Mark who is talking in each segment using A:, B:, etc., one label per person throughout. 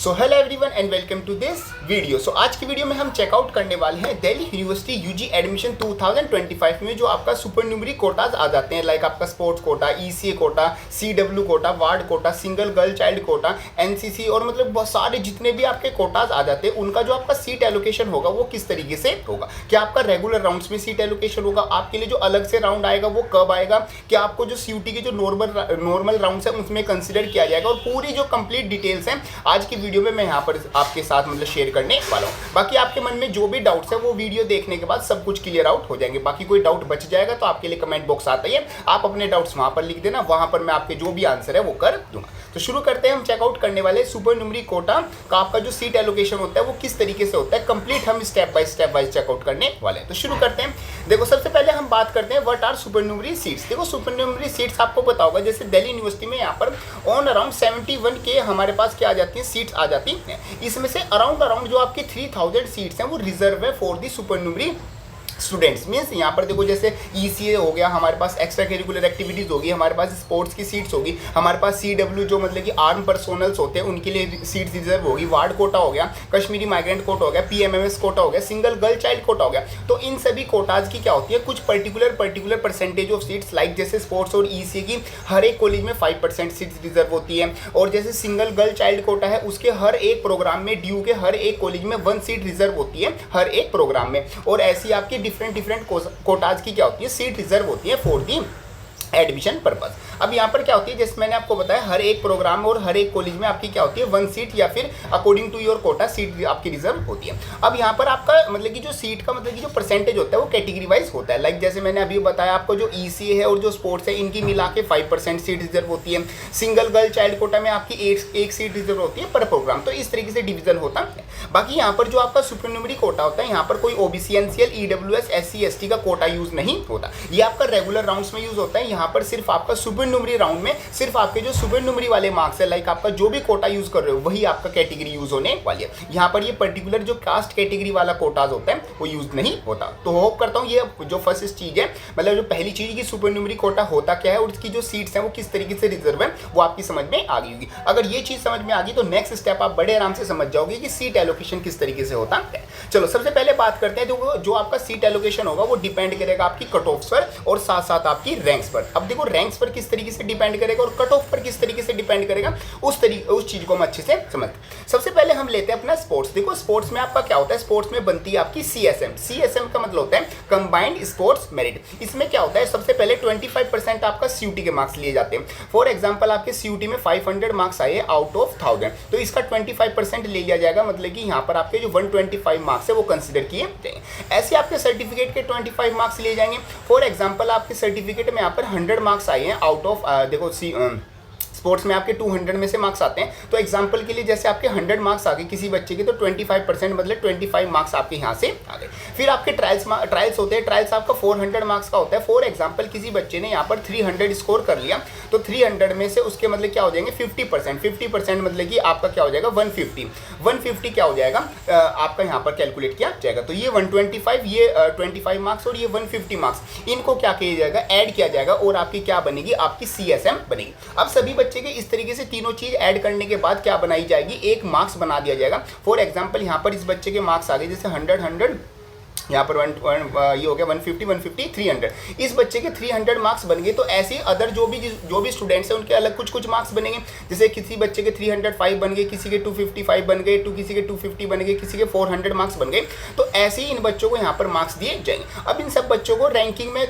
A: So hello everyone and welcome to this video. So आज की video में हम चेकआउट करने वाले हैं दिल्ली यूनिवर्सिटी यूजी एडमिशन 2025 में जो आपका सुपर न्यूमरी कोटाज आ जाते हैं, लाइक आपका sports quota, ECA quota, CW quota, ward quota, single girl child quota, NCC और मतलब बहुत सारे जितने भी आपके कोटाज आ जाते हैं उनका जो आपका सीट एलोकेशन होगा वो किस तरीके से होगा। क्या आपका रेगुलर राउंड्स में सीट एलोकेशन होगा, आपके लिए जो अलग से राउंड आएगा वो कब आएगा, क्या आपको जो सीयूटी के जो नॉर्मल राउंड्स है उसमें कंसिडर किया जाएगा, और पूरी जो कंप्लीट डिटेल्स हैं आज की वीडियो में मैं यहाँ पर आपके साथ मतलब शेयर करने वाला हूँ। बाकी आपके मन में जो भी डाउट्स है वो वीडियो देखने के बाद सब कुछ क्लियर आउट हो जाएंगे। बाकी कोई डाउट बच जाएगा तो आपके लिए कमेंट बॉक्स आता ही है, आप अपने डाउट्स वहाँ पर लिख देना, वहाँ पर मैं आपके जो भी आंसर है वो कर दूंगा। तो शुरू करते हैं। हम चेकआउट करने वाले सुपर न्यूमरी कोटा का आपका जो सीट एलोकेशन होता है वो किस तरीके से होता है, कंप्लीट हम स्टेप बाय स्टेप चेकआउट करने वाले हैं। तो शुरू करते हैं। देखो सबसे पहले हम बात करते हैं व्हाट आर सुपर न्यूमरी सीट्स। देखो सुपर न्यूमरी सीट्स आपको पता होगा, जैसे दिल्ली यूनिवर्सिटी में यहाँ पर ऑन अराउंड 71 के हमारे पास क्या आ जाती है, सीट्स आ जाती हैं। इसमें से अराउंड जो आपकी 3000 सीट्स हैं वो रिजर्व है for the supernumerary students. Means यहाँ पर देखो जैसे ईसीए हो गया, हमारे पास एक्स्ट्रा करिकुलर एक्टिविटीज़ होगी, हमारे पास स्पोर्ट्स की सीट्स होगी, हमारे पास सीडब्ल्यू जो मतलब कि आर्म पर्सोनल्स होते हैं उनके लिए सीट्स रिजर्व होगी, वार्ड कोटा हो गया, कश्मीरी माइग्रेंट कोटा हो गया, पीएमएमएस कोटा हो गया, सिंगल गर्ल चाइल्ड कोटा हो गया। तो इन सभी कोटाज की क्या होती है, कुछ particular percentage of seats, like जैसे स्पोर्ट्स और ईसीए की हर एक कॉलेज में 5% सीट्स रिजर्व होती है, और जैसे सिंगल गर्ल चाइल्ड कोटा है उसके हर एक प्रोग्राम में ड्यू के हर एक कॉलेज में 1 सीट रिजर्व होती है हर एक प्रोग्राम में। और ऐसी आपकी डिफरेंट कोटाज की क्या होती है, सीट रिजर्व होती है फॉर दी एडमिशन पर्पस। अब यहाँ पर क्या होती है, जैसे मैंने आपको बताया हर एक प्रोग्राम और हर एक कॉलेज में आपकी क्या होती है 1 सीट या फिर according to your quota seat आपकी रिजर्व होती है। अब यहाँ पर आपका मतलब कि जो सीट का मतलब कि जो परसेंटेज होता है वो कैटेगरी वाइज होता है, लाइक जैसे मैंने अभी बताया आपको जो ईसीए है और जो स्पोर्ट्स है इनकी मिला के 5% सीट रिजर्व होती है। सिंगल गर्ल चाइल्ड कोटा में आपकी एक सीट रिजर्व होती है पर प्रोग्राम। तो इस तरीके से डिवीजन होता है। बाकी यहाँ पर जो आपका सुपर न्यूमरी कोटा होता है यहाँ पर कोई OBC NCL EWS SC ST का कोटा यूज नहीं होता, ये आपका रेगुलर राउंड्स में यूज होता है। यहाँ पर सिर्फ आपका सुपर न्यूमरी राउंड में सिर्फ आपके जो सुपर न्यूमरी वाले मार्क्स है, लाइक आपका जो भी कोटा यूज कर रहे हो वही आपका कैटेगरी यूज होने वाली है। यहाँ पर ये पर्टिकुलर जो कास्ट कैटेगरी वाला कोटाज होता है वो यूज नहीं होता। तो होप करता हूँ ये जो फर्स्ट चीज है, मतलब जो पहली चीज की सुपर न्यूमरी कोटा होता क्या है और उसकी जो सीट्स हैं वो किस तरीके से रिजर्व है वो आपकी समझ में आ गई होगी। अगर ये चीज समझ में आ गई तो नेक्स्ट स्टेप आप बड़े आराम से समझ जाओगे कि सीट एलोकेशन किस तरीके से होता है। चलो सबसे पहले बात करते हैं। जो आपका सीट एलोकेशन होगा वो डिपेंड करेगा आपकी कट ऑफ्स पर और साथ साथ आपकी रैंक्स पर। अब देखो रैंक्स पर किस तरीके से डिपेंड करेगा और कट ऑफ पर किस तरीके से डिपेंड करेगा, उस चीज को हम अच्छे से समझते हैं। सबसे पहले हम लेते हैं अपना स्पोर्ट्स। देखो स्पोर्ट्स में आपका क्या होता है, स्पोर्ट्स में बनती है आपकी सीएसएम। सीएसएम का मतलब होता है कंबाइंड स्पोर्ट्स मेरिट। इसमें क्या होता है, सबसे पहले 25% आपका सीयूटी के मार्क्स लिए जाते हैं। फॉर एग्जांपल आपके सीयूटी में 500 मार्क्स आए आउट ऑफ 1000, तो इसका 25% ले लिया जाएगा, मतलब कि यहाँ पर आपके जो 125 मार्क्स है वो कंसिडर किए जाएंगे। ऐसे आपके सर्टिफिकेट के 25 मार्क्स लिए जाएंगे। फॉर एग्जाम्पल आपके सर्टिफिकेट में यहाँ पर 100 मार्क्स आए हैं आउट ऑफ देखो स्पोर्ट्स में आपके 200 में से मार्क्स आते हैं, तो एग्जांपल के लिए जैसे आपके 100 मार्क्स आ गए किसी बच्चे के, तो 25% मतलब 25 मार्क्स आपके यहाँ से आ गए। फिर आपके ट्रायल्स होते हैं। ट्रायल्स आपका 400 मार्क्स का होता है। फॉर एग्जांपल किसी बच्चे ने यहाँ पर 300 स्कोर कर लिया, तो 300 में से उसके मतलब क्या हो जाएंगे 50% मतलब कि आपका क्या हो जाएगा 150 क्या हो जाएगा आपका यहाँ पर कैलकुलेट किया जाएगा। तो ये 125, ये 25 मार्क्स और ये 150 मार्क्स, इनको क्या किया जाएगा, ऐड किया जाएगा और आपकी क्या बनेगी, आपकी सीएसएम बनेगी। अब सभी बच्चे के इस तरीके से तीनों चीज ऐड करने के बाद क्या बनाई जाएगी, एक मार्क्स बना दिया जाएगा। फॉर एग्जांपल यहाँ पर इस बच्चे के मार्क्स आ गए जैसे 100 यहाँ पर ये हो गया 150 300, इस बच्चे के 300 मार्क्स बन गए। तो ऐसे अदर जो भी स्टूडेंट्स हैं उनके अलग कुछ मार्क्स बनेंगे, जैसे किसी बच्चे के 305 बन गए, किसी के 255 बन गए, किसी के 250 बन गए, किसी के 400 मार्क्स बन गए। तो ऐसे ही इन बच्चों को यहाँ पर मार्क्स दिए जाएंगे। अब इन सब बच्चों को रैंकिंग में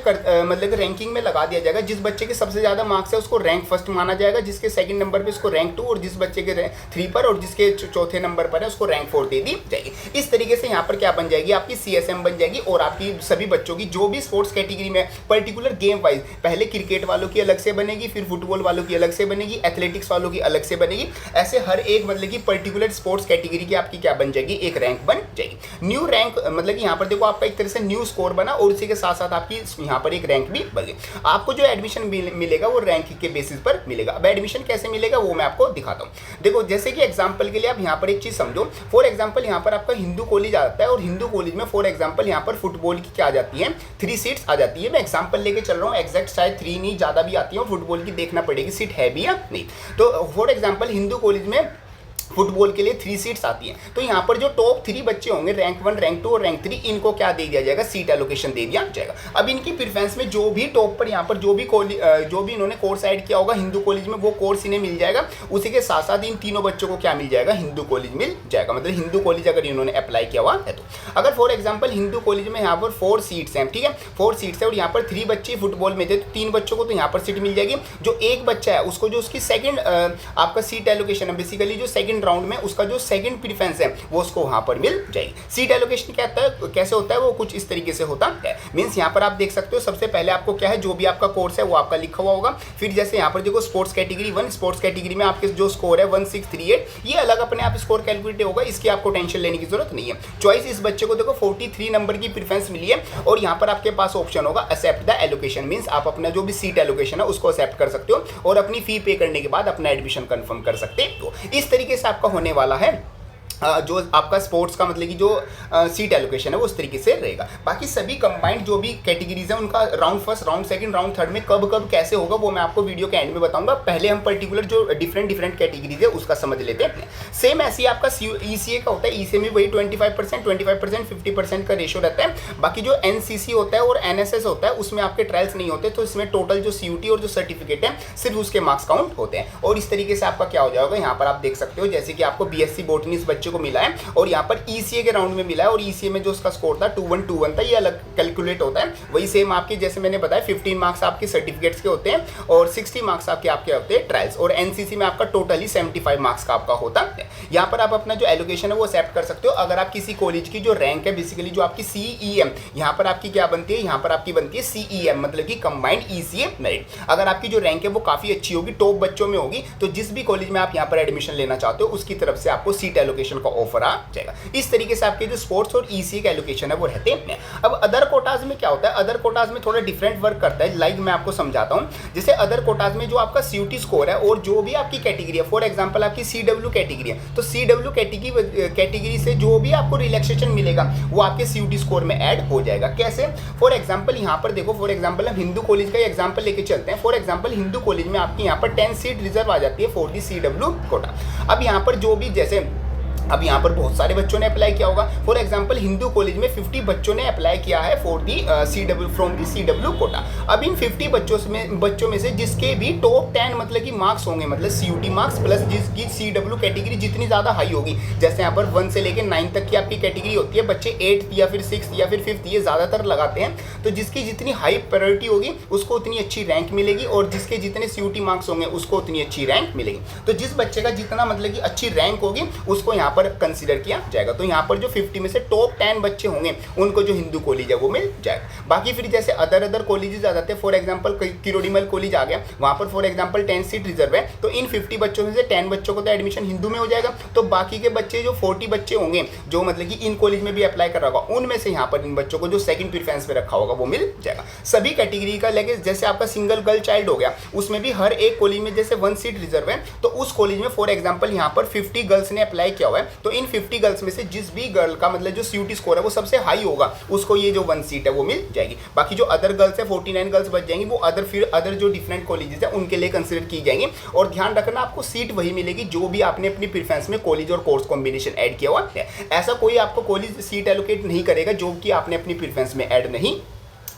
A: मतलब रैंकिंग में लगा दिया जाएगा। जिस बच्चे के सबसे ज़्यादा मार्क्स है उसको रैंक फर्स्ट माना जाएगा, जिसके सेकंड नंबर पे उसको रैंक 2, और जिस बच्चे के 3 पर और जिसके चौथे नंबर पर है उसको रैंक 4 दे दी जाएगी। इस तरीके से यहाँ पर क्या बन जाएगी, आपकी सीएसएम बन जाएगी। और आपकी सभी बच्चों की जो भी स्पोर्ट्स कैटेगरी में पर्टिकुलर गेम वाइज, पहले क्रिकेट वालों की अलग से बनेगी, फिर फुटबॉल वालों की अलग से बनेगी, एथलेटिक्स वालों की अलग से बनेगी, ऐसे हर एक मतलब कि पर्टिकुलर स्पोर्ट्स कैटेगरी की आपकी क्या बन जाएगी, एक रैंक बन जाएगी। न्यू रैंक मतलब कि यहाँ पर देखो आपका एक तरह से न्यू स्कोर बना और उसी के साथ साथ आपकी यहाँ पर एक रैंक भी बन गई। आपको जो एडमिशन मिलेगा वो रैंक के बेसिस पर मिलेगा। अब एडमिशन कैसे मिलेगा वो मैं आपको दिखाता हूँ। देखो जैसे कि एग्जाम्पल के लिए आप यहाँ पर एक चीज समझो। फॉर एग्जाम्पल यहाँ पर आपका हिंदू कॉलेज आता है और हिंदू कॉलेज में फॉर एग्जाम्पल यहाँ पर फुटबॉल की क्या आ जाती है, 3 सीट्स आ जाती है। मैं एग्जांपल लेके चल रहा हूँ, एग्जैक्ट शायद 3 नहीं ज़्यादा भी आती है। फुटबॉल की देखना पड़ेगी सीट है भी या नहीं। तो फॉर एग्जांपल हिंदू कॉलेज में फुटबॉल के लिए 3 सीट्स आती हैं। तो यहाँ पर जो टॉप 3 बच्चे होंगे, रैंक 1, रैंक 2 और रैंक 3, इनको क्या दे दिया जाएगा, सीट एलोकेशन दे दिया जाएगा। अब इनकी प्रेफरेंस में जो भी टॉप पर यहाँ पर जो भी इन्होंने कोर्स ऐड किया होगा हिंदू कॉलेज में, वो कोर्स इन्हें मिल जाएगा। उसी के साथ साथ इन तीनों बच्चों को क्या मिल जाएगा, हिंदू कॉलेज मिल जाएगा। मतलब हिंदू कॉलेज अगर इन्होंने अप्लाई किया हुआ है तो अगर फॉर एग्जाम्पल हिंदू कॉलेज में यहाँ पर 4 सीट्स हैं, ठीक है, 4 सीट्स है और यहाँ पर 3 बच्चे फुटबॉल में थे, तो 3 बच्चों को तो यहाँ पर सीट मिल जाएगी। जो एक बच्चा है उसको जो उसकी सेकंड आपका सीट एलोकेशन है, बेसिकली जो सेकंड राउंड में उसका जो सेकंड प्रेफरेंस है वो उसको वहां पर मिल जाएगी। सीट एलोकेशन क्या होता है, कैसे होता है, वो कुछ इस तरीके से होता है। मींस यहाँ पर आप देख सकते हो सबसे पहले आपको क्या है, जो भी आपका कोर्स है वो आपका लिखा हुआ होगा। फिर जैसे यहाँ पर देखो स्पोर्ट्स कैटेगरी 1, स्पोर्ट्स कैटेगरी में आपके जो स्कोर है 1638, ये अलग अपने आप स्कोर कैलकुलेट होगा, इसकी आपको टेंशन लेने की जरूरत नहीं है। चॉइस इस बच्चे को देखो 43 नंबर की प्रेफरेंस मिली है और यहाँ पर आपके पास ऑप्शन होगा एक्सेप्ट द एलोकेशन, मींस आप अपना जो भी सीट एलोकेशन है उसको एक्सेप्ट कर सकते हो और अपनी फी पे करने के बाद अपना एडमिशन कंफर्म कर सकते हो। इस तरीके से आपका होने वाला है जो आपका स्पोर्ट्स का मतलब कि जो सीट एलोकेशन है वो उस तरीके से रहेगा। बाकी सभी कंबाइंड जो भी कैटेगरीज है उनका round first, round second, round third में कब कब कैसे होगा वो मैं आपको वीडियो के एंड में बताऊंगा। पहले हम पर्टिकुलर जो डिफरेंट कैटेगरीज है उसका समझ लेते हैं। सेम ऐसे ही आपका ईसीए का होता है, ईसीए में वही 25%, 50% का रेशो रहता है। बाकी जो एनसीसी होता है और एनएसएस होता है उसमें आपके ट्रायल्स नहीं होते, तो इसमें टोटल जो सीयूटी और जो सर्टिफिकेट है सिर्फ उसके मार्क्स काउंट होते हैं। और इस तरीके से आपका क्या हो जाएगा, यहाँ पर आप देख सकते हो जैसे कि आपको बीएससी बॉटनी इस बच्चे को मिला है और यहाँ पर ईसीए के राउंड में मिला है और ईसीए में जो उसका स्कोर था 2121 था, ये अलग कैलकुलेट होता है। वही सेम आपकी जैसे मैंने बताया 15 मार्क्स आपके सर्टिफिकेट्स के होते हैं और 60 मार्क्स आपके होते हैं ट्रायल्स, और एनसीसी में आपका टोटली 75 मार्क्स का आपका होता है। यहाँ पर आप अपना जो एलोकेशन है वो एक्सेप्ट कर सकते हो। अगर आप किसी कॉलेज की जो रैंक है बेसिकली जो आपकी सीईएम, यहाँ पर आपकी क्या बनती है, यहाँ पर आपकी बनती है सीईएम मतलब कि कंबाइंड ईसीए मेरिट। अगर आपकी जो रैंक है वो काफी अच्छी होगी, टॉप बच्चों में होगी, तो जिस भी कॉलेज में आप यहाँ पर एडमिशन लेना चाहते हो उसकी तरफ से आपको सीट एलोकेशन का ऑफर आ जाएगा। इस तरीके से आपके जो स्पोर्ट्स और ईसीए का एलोकेशन है वो रहते हैं। अब अदर कोटाज में क्या होता है, अदर कोटाज में थोड़ा डिफरेंट वर्क करता है। लाइक मैं आपको समझाता हूँ, जैसे अदर कोटाज में जो आपका सीयूटी स्कोर है और जो भी आपकी कैटेगरी है, फॉर एग्जांपल आपकी सीडब्ल्यू कैटेगरी है, तो सीडब्ल्यू कैटेगरी से जो भी आपको रिलैक्सेशन मिलेगा वो आपके सीयूटी स्कोर में ऐड हो जाएगा। कैसे, फॉर एग्जांपल यहाँ पर देखो, फॉर एग्जांपल हम हिंदू कॉलेज का एग्जांपल लेके चलते हैं। फॉर एग्जांपल हिंदू कॉलेज में आपकी यहाँ पर 10 सीट रिजर्व आ जाती है फॉर दी सीडब्ल्यू कोटा। अब यहाँ पर जो भी जैसे अब यहाँ पर बहुत सारे बच्चों ने अप्लाई किया होगा। फॉर एग्जांपल हिंदू कॉलेज में 50 बच्चों ने अप्लाई किया है for the from the CW quota. अब इन 50 बच्चों में से जिसके भी टॉप 10 मतलब कि मार्क्स होंगे, मतलब सीयूटी मार्क्स प्लस जिसकी सीडब्ल्यू कैटेगरी जितनी ज़्यादा हाई होगी, जैसे यहाँ पर 1 से लेकर 9 तक की आपकी कैटेगरी होती है, बच्चे 8th या फिर 6th या फिर 5th ये ज़्यादातर लगाते हैं, तो जिसकी जितनी हाई प्रायोरिटी होगी उसको उतनी अच्छी रैंक मिलेगी और जिसके जितने सीयूटी मार्क्स होंगे उसको उतनी अच्छी रैंक मिलेगी। तो जिस बच्चे का जितना मतलब कि अच्छी रैंक होगी उसको यहाँ पर कंसीडर किया जाएगा। तो यहाँ पर जो 50 में से टॉप 10 बच्चे होंगे उनको जो हिंदू कॉलेज है वो मिल जाएगा। बाकी फिर जैसे अदर कॉलेजेस आ जाते हैं, फॉर एग्जांपल किरोड़ीमल कॉलेज आ गया, वहाँ पर फॉर एग्जांपल 10 सीट रिजर्व है, तो इन 50 बच्चों में से 10 बच्चों को तो एडमिशन हिंदू में हो जाएगा, तो बाकी के बच्चे जो 40 बच्चे होंगे जो मतलब कि इन कॉलेज में भी अप्लाई कर रहा होगा, उनमें से यहाँ पर इन बच्चों को जो सेकंड प्रेफरेंस पे रखा होगा वो मिल जाएगा। सभी कैटेगरी का लेके जैसे आपका सिंगल गर्ल चाइल्ड हो गया, उसमें भी हर एक कॉलेज में जैसे 1 सीट रिजर्व है, तो उस कॉलेज में फॉर एग्जांपल यहाँ पर 50 गर्ल्स ने अप्लाई किया हुआ है, तो इन 50 गर्ल्स में से जिस भी गर्ल का मतलब जो सीयूटी स्कोर है वो सबसे हाई होगा उसको ये जो 1 सीट है वो मिल जाएगी। बाकी जो अदर गर्ल्स है 49 गर्ल्स बच जाएंगी, वो अदर जो डिफरेंट कॉलेजेस है उनके लिए कंसिडर की जाएंगी। और ध्यान रखना आपको सीट वही मिलेगी जो भी आपने अपनी प्रेफरेंस में कॉलेज और कोर्स कॉम्बिनेशन ऐड किया हुआ है। ऐसा कोई आपको कॉलेज सीट एलोकेट नहीं करेगा जो कि आपने अपनी प्रेफरेंस में ऐड नहीं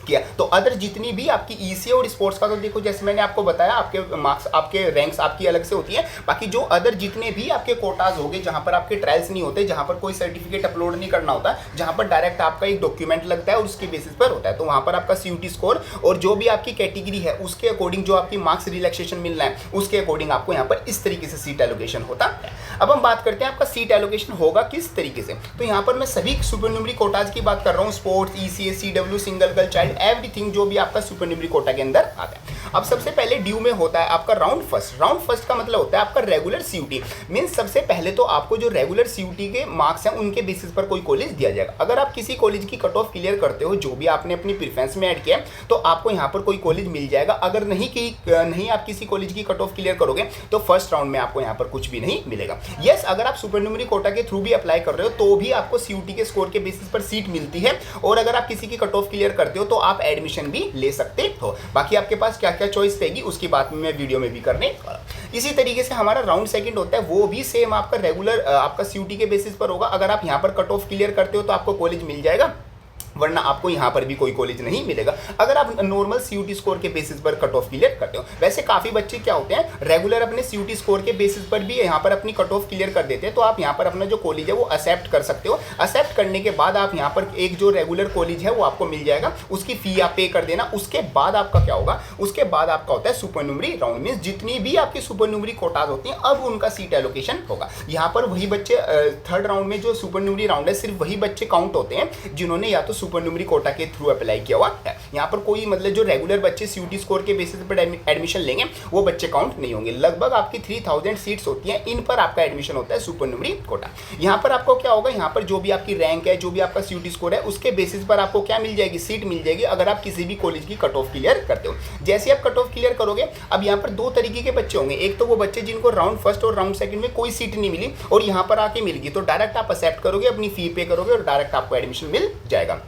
A: किया। तो अदर जितनी भी आपकी ईसीए और स्पोर्ट्स का, तो देखो जैसे मैंने आपको बताया आपके मार्क्स, आपके रैंक्स आपकी अलग से होती है। बाकी जो अदर जितने भी आपके कोटाज होंगे जहां पर आपके ट्रायल्स नहीं होते, जहां पर कोई सर्टिफिकेट अपलोड नहीं करना होता, जहां पर डायरेक्ट आपका एक डॉक्यूमेंट लगता है और उसके बेसिस पर होता है, तो वहां पर आपका सीयूटी स्कोर और जो भी आपकी कैटेगरी है उसके अकॉर्डिंग जो आपकी मार्क्स रिलैक्सेशन मिलना है उसके अकॉर्डिंग आपको यहाँ पर इस तरीके से सीट एलोकेशन होता है। अब हम बात करते हैं आपका सीट एलोकेशन होगा किस तरीके से। तो यहाँ पर मैं सभी सुपरन्यूमरी कोटाज की बात कर रहा हूँ, sports, ECA, CW, single girl child, everything जो भी आपका सुपरन्यूमरी कोटा के अंदर आता है। अब सबसे पहले ड्यू में होता है आपका राउंड फर्स्ट। राउंड फर्स्ट का मतलब होता है आपका रेगुलर सीयूटी, मींस सबसे पहले तो आपको जो रेगुलर सीयूटी के मार्क्स हैं उनके बेसिस पर कोई कॉलेज दिया जाएगा। अगर आप किसी कॉलेज की कट ऑफ क्लियर करते हो जो भी आपने अपनी प्रेफरेंस में ऐड किया तो आपको यहाँ पर कोई कॉलेज मिल जाएगा। अगर नहीं आप किसी कॉलेज की कट ऑफ क्लियर करोगे तो फर्स्ट राउंड में आपको यहाँ पर कुछ भी नहीं मिलेगा। यस, अगर आप सुपरन्यूमरी कोटा के थ्रू भी अप्लाई कर रहे हो तो भी आपको सीयूटी के स्कोर के बेसिस पर सीट मिलती है, और अगर आप किसी की कट ऑफ क्लियर करते हो तो आप एडमिशन भी ले सकते हो। बाकी आपके पास क्या क्या क्या चॉइस रहेगी उसकी बात मैं वीडियो में भी करने वाला। इसी तरीके से हमारा राउंड सेकंड होता है, वो भी सेम आपका रेगुलर आपका सीयूटी के बेसिस पर होगा। अगर आप यहाँ पर कट ऑफ क्लियर करते हो तो आपको कॉलेज मिल जाएगा, वरना आपको यहाँ पर भी कोई कॉलेज नहीं मिलेगा अगर आप नॉर्मल सीयूटी स्कोर के बेसिस पर कट ऑफ क्लियर करते हो। वैसे काफ़ी बच्चे क्या होते हैं, रेगुलर अपने सीयूटी स्कोर के बेसिस पर भी यहाँ पर अपनी कट ऑफ क्लियर कर देते हैं, तो आप यहाँ पर अपना जो कॉलेज है वो एक्सेप्ट कर सकते हो। एक्सेप्ट करने के बाद आप यहाँ पर एक जो रेगुलर कॉलेज है वो आपको मिल जाएगा, उसकी फी आप पे कर देना। उसके बाद आपका क्या होगा, उसके बाद आपका होता है सुपरन्यूमरी राउंड, मींस जितनी भी आपकी सुपरन्यूमरी कोटाज होती हैं अब उनका सीट एलोकेशन होगा। यहाँ पर वही बच्चे थर्ड राउंड में जो सुपरन्यूमरी राउंड है सिर्फ वही बच्चे काउंट होते हैं जिन्होंने या तो सुपरन्यूमरी कोटा के थ्रू अप्लाई किया हुआ है। यहाँ पर कोई मतलब जो रेगुलर बच्चे सीयूटी स्कोर के बेसिस पर एडमिशन लेंगे वो बच्चे काउंट नहीं होंगे। लगभग आपकी 3000 सीट्स होती हैं, इन पर आपका एडमिशन होता है सुपरन्यूमरी कोटा। यहाँ पर आपको क्या होगा, यहाँ पर जो भी आपकी रैंक है, जो भी आपका सीयूटी स्कोर है, उसके बेसिस पर आपको क्या मिल जाएगी, सीट मिल जाएगी अगर आप किसी भी कॉलेज की कट ऑफ क्लियर करते हो। जैसे आप कट ऑफ क्लियर करोगे, अब यहाँ पर दो तरीके के बच्चे होंगे। एक तो वो बच्चे जिनको राउंड फर्स्ट और राउंड सेकंड में कोई सीट नहीं मिली और यहाँ पर आके मिल गई, तो डायरेक्ट आप एक्सेप्ट करोगे, अपनी फी पे करोगे और डायरेक्ट आपको एडमिशन मिल जाएगा।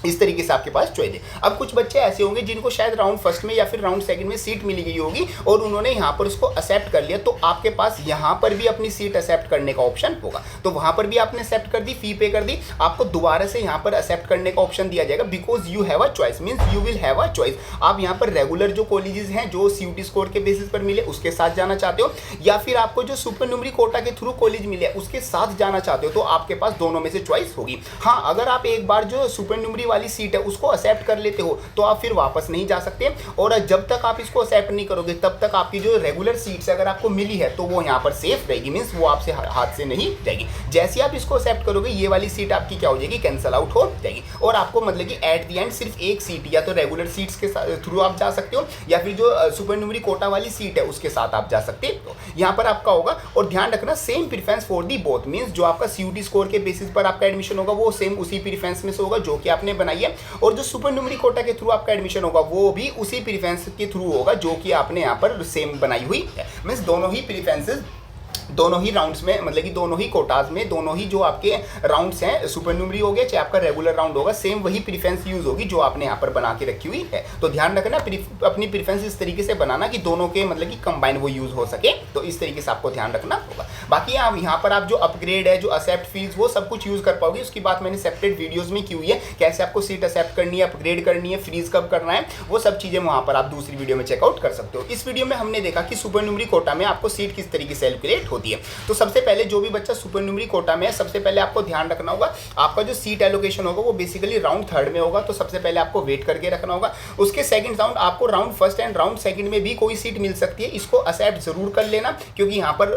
A: इस तरीके से आपके पास चॉइस है। अब कुछ बच्चे ऐसे होंगे जिनको शायद राउंड फर्स्ट में या फिर राउंड सेकंड में सीट मिली गई होगी और उन्होंने यहाँ पर उसको एक्सेप्ट कर लिया, तो आपके पास यहाँ पर भी अपनी सीट एक्सेप्ट करने का ऑप्शन होगा। तो वहाँ पर भी आपने एक्सेप्ट कर दी, फी पे कर दी, आपको दोबारा से यहाँ पर एक्सेप्ट करने का ऑप्शन दिया जाएगा, because you have a choice, means you will have a choice. आप यहाँ पर रेगुलर जो कॉलेजेस हैं जो सीयूटी स्कोर के बेसिस पर मिले उसके साथ जाना चाहते हो, या फिर आपको जो सुपरन्यूमरी कोटा के थ्रू कॉलेज मिले उसके साथ जाना चाहते हो, तो आपके पास दोनों में से चॉइस होगी। हाँ, अगर आप एक बार जो सुपरन्यूमरी वाली सीट है उसको एक्सेप्ट कर लेते हो तो आप फिर वापस नहीं जा सकते, और जब तक आप इसको एक्सेप्ट नहीं करोगे तब तक आपकी जो रेगुलर सीट्स अगर आपको मिली है तो वो यहाँ पर सेफ रहेगी, मींस वो आपसे हाथ से नहीं जाएगी। जैसे आप इसको एक्सेप्ट करोगे ये वाली सीट आपकी क्या हो जाएगी, कैंसिल आउट हो जाएगी, और आपको मतलब कि एट द एंड सिर्फ एक सीट या तो रेगुलर सीट्स के थ्रू आप जा सकते हो या फिर जो सुपरन्यूमरी कोटा वाली सीट है उसके साथ आप जा सकते हो। यहाँ पर आपका होगा, और ध्यान रखना same preference for the both, means जो आपका सीयूटी स्कोर के बेसिस पर आपका एडमिशन होगा वो सेम उसी प्रेफरेंस में से होगा जो कि आपने बनाई है, और जो सुपरन्यूमरी कोटा के थ्रू आपका एडमिशन होगा वो भी उसी प्रेफरेंस के थ्रू होगा जो कि आपने यहाँ पर सेम बनाई हुई है। मींस दोनों ही प्रेफरेंसेस दोनों ही राउंड्स में, मतलब कि दोनों ही कोटाज में दोनों ही जो आपके राउंड्स हैं, सुपरन्यूमरी हो गया चाहे आपका रेगुलर राउंड होगा, सेम वही प्रेफरेंस यूज होगी जो आपने यहाँ पर बना के रखी हुई है। तो ध्यान रखना अपनी प्रेफरेंस इस तरीके से बनाना कि दोनों के मतलब कि कंबाइन वो यूज हो सके, तो इस तरीके से आपको ध्यान रखना होगा। बाकी यहाँ पर आप जो अपग्रेड है, जो एक्सेप्ट फीस, वो सब कुछ यूज कर पाओगे, उसकी बात मैंने सेपरेट वीडियोज में की हुई है, कैसे आपको सीट एक्सेप्ट करनी है, अपग्रेड करनी है, फ्रीज कब करना है, वो सब चीजें वहाँ पर आप दूसरी वीडियो में चेकआउट कर सकते हो। इस वीडियो में हमने देखा कि सुपरन्यूमरी कोटा में आपको सीट किस तरीके से कैलकुलेट होती है। तो सबसे पहले जो भी बच्चा सुपरन्यूमरी कोटा में है, सबसे पहले आपको ध्यान रखना होगा आपका जो सीट एलोकेशन होगा वो बेसिकली राउंड थर्ड में होगा, तो सबसे पहले आपको वेट करके रखना होगा। उसके सेकंड राउंड आपको round first and round second में भी कोई सीट मिल सकती है, इसको एक्सेप्ट जरूर कर लेना, क्योंकि यहाँ पर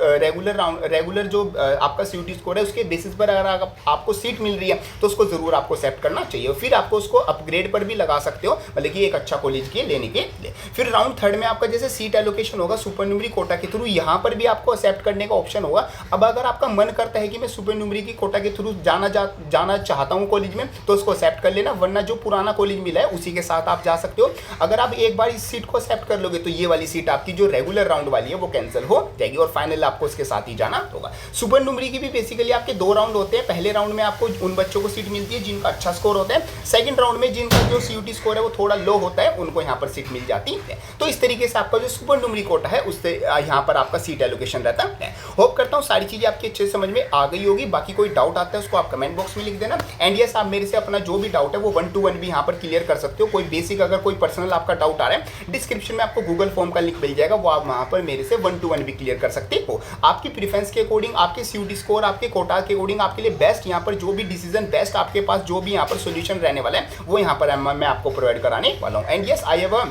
A: रेगुलर जो आपका सीयूटी स्कोर है उसके बेसिस पर अगर आपको सीट मिल रही है तो उसको जरूर आपको एक्सेप्ट करना चाहिए। फिर आपको उसको अपग्रेड पर भी लगा सकते हो, मतलब कि एक अच्छा कॉलेज के लेने के लिए। फिर राउंड थर्ड में आपका जैसे सीट एलोकेशन होगा सुपरन्यूमरी कोटा के थ्रू, यहाँ पर भी आपको एक्सेप्ट करने का ऑप्शन होगा। अब अगर आपका मन करता है कि मैं सुपरन्यूमरी की कोटा के थ्रू जाना चाहता हूँ कॉलेज में, तो उसको एक्सेप्ट कर लेना, वरना जो पुराना कॉलेज मिला है उसी के साथ आप जा सकते हो। अगर आप एक बार इस सीट को एक्सेप्ट कर लोगे तो ये वाली सीट आपकी जो रेगुलर राउंड वाली है वो कैंसिल हो जाएगी और फाइनल आपको उसके साथ ही जाना होगा। सुपरन्यूमरी की भी बेसिकली आपके दो राउंड होते हैं। पहले राउंड में आपको उन बच्चों को सीट मिलती है जिनका अच्छा स्कोर होता है, सेकंड राउंड में जिनका जो सीयूटी स्कोर है वो थोड़ा लो होता है उनको यहाँ पर सीट मिल जाती है। तो इस तरीके से आपका जो सुपरन्यूमरी कोटा है उससे यहाँ पर आपका सीट एलोकेशन रहता है। होप करता हूँ सारी चीजें आपकी अच्छे से समझ में आ गई होगी। बाकी कोई डाउट आता है उसको आप कमेंट बॉक्स में लिख देना, एंड यस आप मेरे से अपना जो भी डाउट है वो 1 to 1 भी यहाँ पर क्लियर कर सकते हो। कोई बेसिक अगर कोई पर्सनल आपका डाउट आ रहा है, डिस्क्रिप्शन में आपको गूगल फॉर्म का लिंक मिल जाएगा, वो आप वहाँ पर मेरे से 1 to 1 भी क्लियर कर सकते हो। आपकी प्रेफरेंस के अकॉर्डिंग, आपके सीयूटी स्कोर, आपके कोटा के अकॉर्डिंग आपके लिए बेस्ट यहाँ पर जो भी डिसीजन बेस्ट आपके पास जो भी यहाँ पर सोल्यूशन रहने वाला है वो यहाँ पर मैं आपको प्रोवाइड कराने वाला हूँ। And yes I have a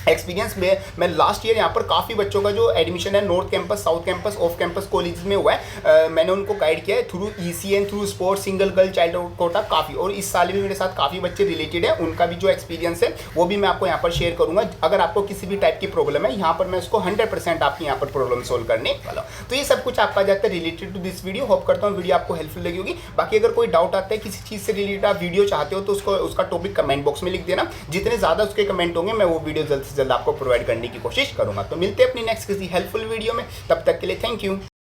A: experience में मैं लास्ट ईयर यहाँ पर काफ़ी बच्चों का जो एडमिशन है north campus, south campus, off campus college में हुआ है। मैंने उनको गाइड किया है through ECN, through sports, single girl child quota काफ़ी, और इस साल भी मेरे साथ काफ़ी बच्चे रिलेटेड है, उनका भी जो एक्सपीरियंस है वो भी मैं आपको यहाँ पर शेयर करूँगा। अगर आपको किसी भी टाइप की प्रॉब्लम है यहाँ पर मैं उसको 100% आपकी यहाँ पर प्रॉब्लम सोल्व करने वाला हूँ। तो ये सब कुछ आपका जाता है related to this video. Hope करता हूँ वीडियो आपको हेल्पफुल लगी होगी। बाकी अगर कोई डाउट आता है किसी चीज़ से रिलेटेड आप वीडियो चाहते हो तो उसका टॉपिक कमेंट बॉक्स में लिख देना, जितने ज़्यादा उसके कमेंट होंगे मैं वो वीडियो जल्द से जल्द आपको प्रोवाइड करने की कोशिश करूंगा। तो मिलते हैं अपनी नेक्स्ट किसी हेल्पफुल वीडियो में, तब तक के लिए थैंक यू।